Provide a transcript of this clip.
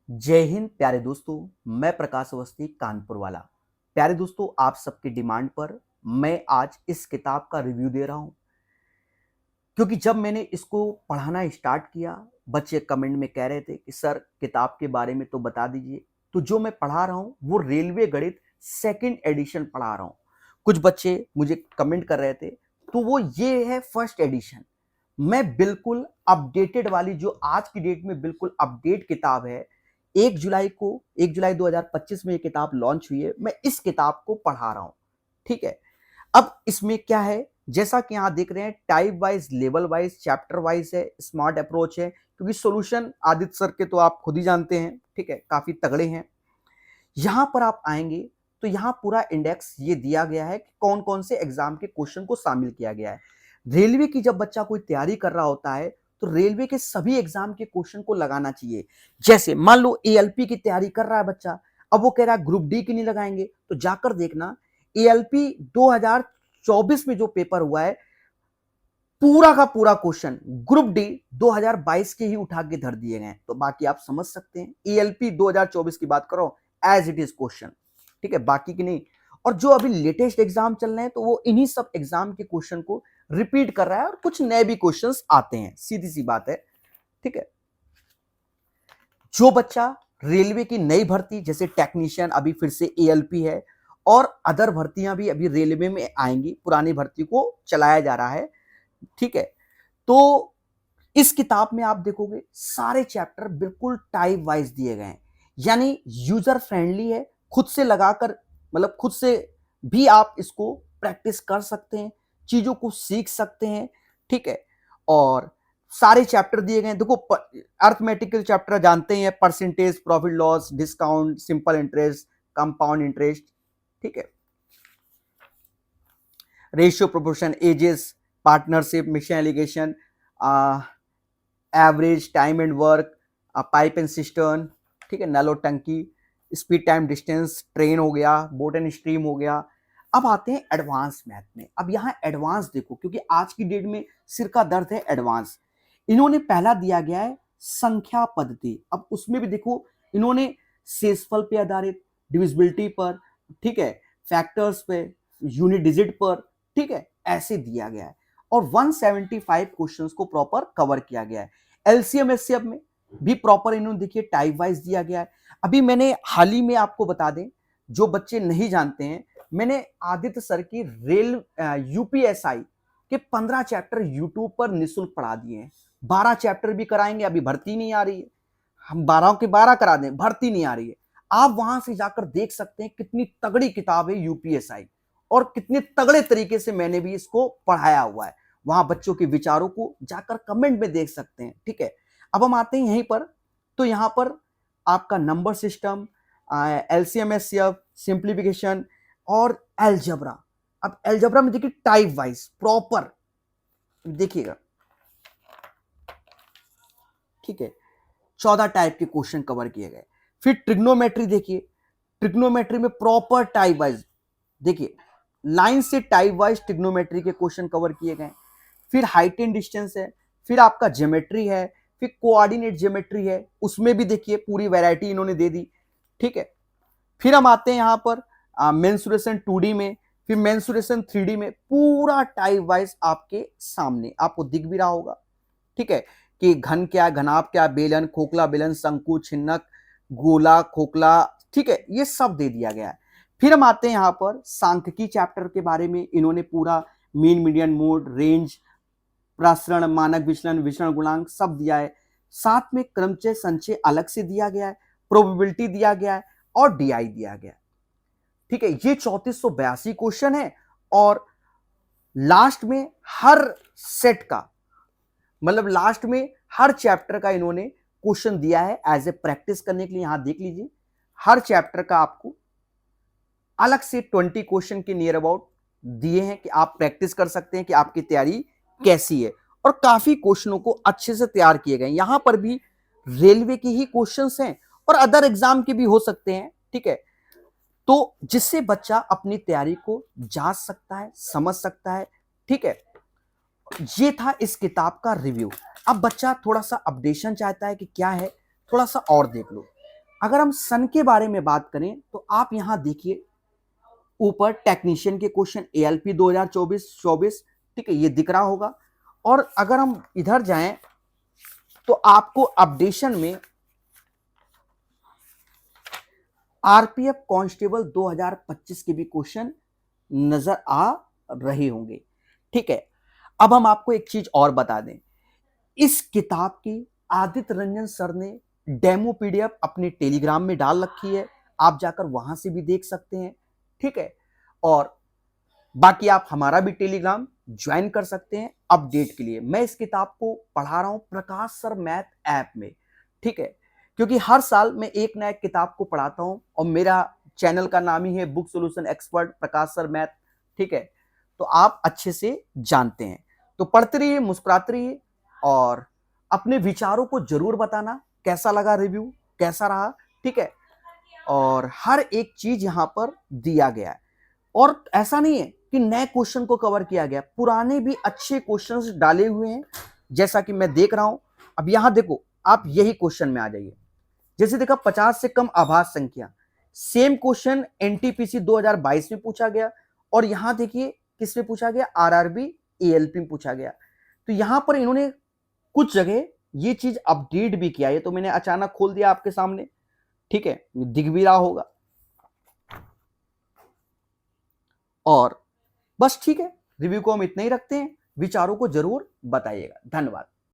जय हिंद प्यारे दोस्तों। मैं प्रकाश अवस्थी कानपुर वाला। प्यारे दोस्तों, आप सबकी डिमांड पर मैं आज इस किताब का रिव्यू दे रहा हूं, क्योंकि जब मैंने इसको पढ़ाना स्टार्ट किया, बच्चे कमेंट में कह रहे थे कि सर किताब के बारे में तो बता दीजिए। तो जो मैं पढ़ा रहा हूं वो रेलवे गणित सेकंड एडिशन पढ़ा रहा हूं। कुछ बच्चे मुझे कमेंट कर रहे थे, तो वो ये है फर्स्ट एडिशन। मैं बिल्कुल अपडेटेड वाली, जो आज की डेट में बिल्कुल अपडेट किताब है, 1 जुलाई 2025 में ये किताब लॉन्च हुई है, मैं इस किताब को पढ़ा रहा हूं। ठीक है। अब इसमें क्या है, जैसा कि यहां देख रहे हैं, type wise, level wise, chapter wise है, स्मार्ट अप्रोच है, क्योंकि सॉल्यूशन आदित्य सर के तो आप खुद ही जानते हैं, ठीक है, काफी तगड़े हैं। यहां पर आप आएंगे तो यहां पूरा इंडेक्स ये दिया गया है कि कौन कौन से एग्जाम के क्वेश्चन को शामिल किया गया है। रेलवे की जब बच्चा कोई तैयारी कर रहा होता है तो रेलवे के सभी एग्जाम के क्वेश्चन को लगाना चाहिए। जैसे मान लो एएलपी की तैयारी कर रहा है बच्चा, अब वो कह रहा है ग्रुप डी की नहीं लगाएंगे, तो जाकर देखना एएलपी 2024 में जो पेपर हुआ है, पूरा का पूरा क्वेश्चन ग्रुप डी 2022 के ही उठा के धर दिए गए। तो बाकी आप समझ सकते हैं, एएलपी 2024 की बात करो, एज इट इज क्वेश्चन, ठीक है, बाकी की नहीं। और जो अभी लेटेस्ट एग्जाम चल रहे हैं तो वो इन्हीं सब एग्जाम के क्वेश्चन को रिपीट कर रहा है, और कुछ नए भी क्वेश्चंस आते हैं, सीधी सी बात है। ठीक है। जो बच्चा रेलवे की नई भर्ती, जैसे टेक्नीशियन अभी फिर से एएलपी है, और अदर भर्तियां भी अभी रेलवे में आएंगी, पुरानी भर्ती को चलाया जा रहा है। ठीक है। तो इस किताब में आप देखोगे सारे चैप्टर बिल्कुल टाइप वाइज दिए गए हैं, यानी यूजर फ्रेंडली है। खुद से लगाकर, मतलब खुद से भी आप इसको प्रैक्टिस कर सकते हैं, चीजों को सीख सकते हैं। ठीक है। और सारे चैप्टर दिए गए हैं। देखो, अर्थमेटिकल चैप्टर जानते हैं, percentage, profit loss, discount, simple interest, compound interest, ठीक है, ratio, proportion, ages, partnership, mixture alligation, average, time and work, pipe and cistern, ठीक है, नल और टंकी, स्पीड, टाइम, डिस्टेंस, ट्रेन हो गया, बोट एंड स्ट्रीम हो गया। अब आते हैं एडवांस मैथ में। अब यहाँ एडवांस देखो, क्योंकि आज की डेट में सिर का दर्द है एडवांस। इन्होंने पहला दिया गया है संख्या पद्धति। अब उसमें भी देखो, इन्होंने शेषफल पे आधारित, डिविजिबिलिटी पर, ठीक है, फैक्टर्स पे, यूनिट डिजिट पर, ठीक है, ऐसे दिया गया है। और 175 क्वेश्चंस को प्रॉपर कवर किया गया है। एलसीएम एचसीएफ में भी प्रॉपर इन्होंने देखिए टाइप वाइज दिया गया है। अभी मैंने हाल ही में, आपको बता दें, जो बच्चे नहीं जानते हैं, मैंने आदित्य सर की रेल यूपीएसआई के 15 चैप्टर यूट्यूब पर निःशुल्क पढ़ा दिए हैं। 12 चैप्टर भी कराएंगे, अभी भर्ती नहीं आ रही है, हम 12 के 12 करा दें, भर्ती नहीं आ रही है। आप वहां से जाकर देख सकते हैं कितनी तगड़ी किताब है यूपीएसआई, और कितने तगड़े तरीके से मैंने भी इसको पढ़ाया हुआ है। वहां बच्चों के विचारों को जाकर कमेंट में देख सकते हैं। ठीक है। अब हम आते हैं यहीं पर, तो यहां पर आपका number system, LCM HCF, simplification और एलजेब्रा। अब एलजेब्रा में देखिए टाइप वाइज प्रॉपर देखिएगा, ठीक है, 14 टाइप के क्वेश्चन कवर किए गए। फिर ट्रिग्नोमेट्री देखिए, ट्रिग्नोमेट्री में प्रॉपर टाइप वाइज देखिए, लाइन से टाइप वाइज ट्रिग्नोमेट्री के क्वेश्चन कवर किए गए। फिर हाइट एंड डिस्टेंस है, फिर आपका ज्योमेट्री है, फिर कोऑर्डिनेट ज्योमेट्री है, उसमें भी देखिए पूरी वैरायटी इन्होंने दे दी। ठीक है। फिर हम आते हैं यहां पर मेंसुरेशन 2D में, फिर मेंसुरेशन 3D में, पूरा टाइप वाइज आपके सामने आपको दिख भी रहा होगा। ठीक है, कि घन क्या, घनाभ क्या, बेलन, खोखला, बेलन, शंकु, छिन्नक, गोला, खोखला, ठीक है, ये सब दे दिया गया है। फिर हम आते हैं यहां पर सांख्यिकी चैप्टर के बारे में। इन्होंने पूरा मीन, मीडियन, मोड, रेंज, प्रसरण, मानक विचलन, विचरण गुणांक सब दिया है। साथ में क्रमचय संचय अलग से दिया गया है, प्रोबेबिलिटी दिया गया है, और डीआई दिया गया है। ठीक है, ये 3482 क्वेश्चन है। और लास्ट में हर सेट का, मतलब लास्ट में हर चैप्टर का इन्होंने क्वेश्चन दिया है एज ए प्रैक्टिस करने के लिए। यहां देख लीजिए, हर चैप्टर का आपको अलग से 20 क्वेश्चन के नियर अबाउट दिए हैं कि आप प्रैक्टिस कर सकते हैं कि आपकी तैयारी कैसी है। और काफी क्वेश्चनों को अच्छे से तैयार किए गए। यहां पर भी रेलवे के ही क्वेश्चंस हैं और अदर एग्जाम के भी हो सकते हैं। ठीक है। तो जिससे बच्चा अपनी तैयारी को जांच सकता है, समझ सकता है। ठीक है। ये था इस किताब का रिव्यू। अब बच्चा थोड़ा सा अपडेशन चाहता है कि क्या है, थोड़ा सा और देख लो। अगर हम सन के बारे में बात करें तो आप यहां देखिए ऊपर टेक्नीशियन के क्वेश्चन एएलपी 2024-24, ठीक है, ये दिख रहा होगा। और अगर हम इधर जाएं तो आपको अपडेशन में आरपीएफ कांस्टेबल 2025 के भी क्वेश्चन नजर आ रहे होंगे, ठीक है। अब हम आपको एक चीज और बता दें, इस किताब की आदित्य रंजन सर ने डेमो पीडीएफ अपने टेलीग्राम में डाल रखी है, आप जाकर वहां से भी देख सकते हैं, ठीक है। और बाकी आप हमारा भी टेलीग्राम ज्वाइन कर सकते हैं अपडेट के लिए। मैं इस किताब को पढ़ा रहा हूं प्रकाश सर मैथ ऐप में, ठीक है, क्योंकि हर साल मैं एक नया किताब को पढ़ाता हूं और मेरा चैनल का नाम ही है बुक सॉल्यूशन एक्सपर्ट प्रकाश सर मैथ, ठीक है। तो आप अच्छे से जानते हैं, तो पढ़ते रहिए, मुस्कुराते रहिए और अपने विचारों को जरूर बताना कैसा लगा रिव्यू, कैसा रहा, ठीक है। और हर एक चीज यहां पर दिया गया है और ऐसा नहीं है कि नए क्वेश्चन को कवर किया गया, पुराने भी अच्छे क्वेश्चंस डाले हुए हैं, जैसा कि मैं देख रहा हूं। अब यहां देखो, आप यही क्वेश्चन में आ जाइए, जैसे देखा 50 से कम आभास संख्या, सेम क्वेश्चन एनटीपीसी 2022 में पूछा गया और यहां देखिए किस में पूछा गया, आरआरबी एएलपी में पूछा गया। तो यहां पर इन्होंने कुछ जगह ये चीज अपडेट भी किया है, तो मैंने अचानक खोल दिया आपके सामने, ठीक है, दिख भी रहा होगा। और बस ठीक है, रिव्यू को हम इतना ही रखते हैं, विचारों को जरूर बताइएगा। धन्यवाद।